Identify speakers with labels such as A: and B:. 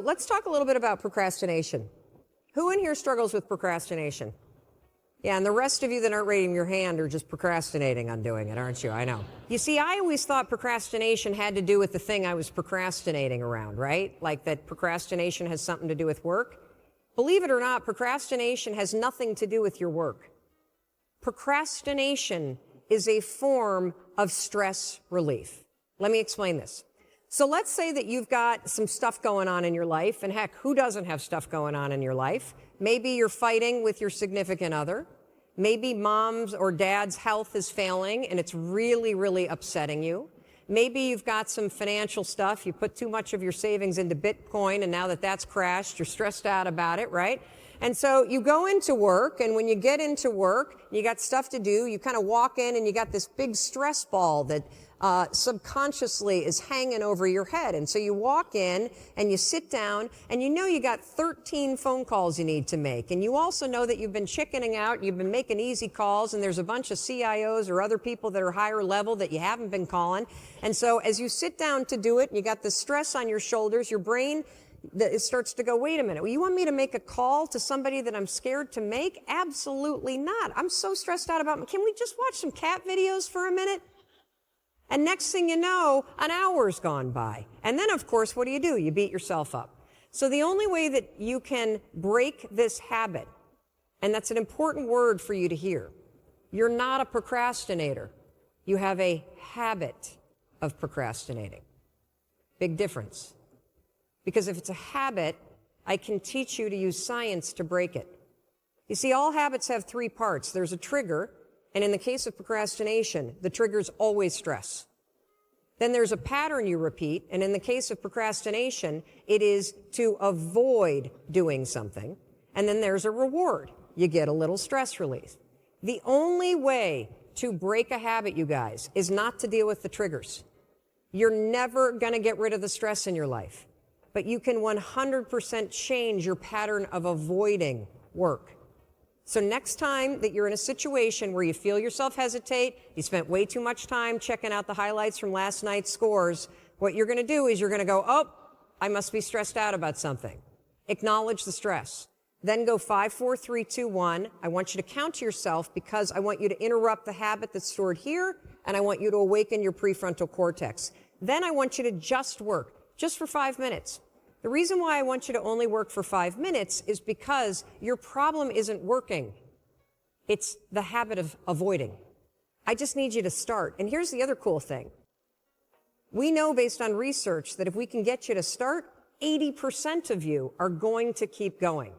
A: Let's talk a little bit about procrastination. Who in here struggles with procrastination? Yeah, and the rest of you that aren't raising your hand are just procrastinating on doing it, aren't you? I know. You see, I always thought procrastination had to do with the thing I was procrastinating around, right? Like that procrastination has something to do with work. Believe it or not, procrastination has nothing to do with your work. Procrastination is a form of stress relief. Let me explain this. So let's say that you've got some stuff going on in your life, and heck, who doesn't have stuff going on in your life? Maybe you're fighting with your significant other. Maybe mom's or dad's health is failing and it's really, really upsetting you. Maybe you've got some financial stuff. You put too much of your savings into Bitcoin, and now that that's crashed, you're stressed out about it, right? And so you go into work, and when you get into work, you got stuff to do. You kind of walk in and you got this big stress ball that subconsciously is hanging over your head. And so you walk in and you sit down, and you know you got 13 phone calls you need to make. And you also know that you've been chickening out, you've been making easy calls, and there's a bunch of CIOs or other people that are higher level that you haven't been calling. And so as you sit down to do it, and you got the stress on your shoulders, your brain it starts to go, wait a minute, well, you want me to make a call to somebody that I'm scared to make? Absolutely not. I'm so stressed out about, can we just watch some cat videos for a minute? And next thing you know, an hour's gone by. And then, of course, what do? You beat yourself up. So the only way that you can break this habit, and that's an important word for you to hear, you're not a procrastinator. You have a habit of procrastinating. Big difference. Because if it's a habit, I can teach you to use science to break it. You see, all habits have three parts. There's a trigger, and in the case of procrastination, the trigger's always stress. Then there's a pattern you repeat, and in the case of procrastination, it is to avoid doing something. And then there's a reward. You get a little stress relief. The only way to break a habit, you guys, is not to deal with the triggers. You're never going to get rid of the stress in your life. But you can 100% change your pattern of avoiding work. So next time that you're in a situation where you feel yourself hesitate, you spent way too much time checking out the highlights from last night's scores, what you're going to do is you're going to go, oh, I must be stressed out about something. Acknowledge the stress. Then go 5, 4, 3, 2, 1. I want you to count to yourself because I want you to interrupt the habit that's stored here, and I want you to awaken your prefrontal cortex. Then I want you to just work. Just for 5 minutes. The reason why I want you to only work for 5 minutes is because your problem isn't working. It's the habit of avoiding. I just need you to start. And here's the other cool thing. We know based on research that if we can get you to start, 80% of you are going to keep going.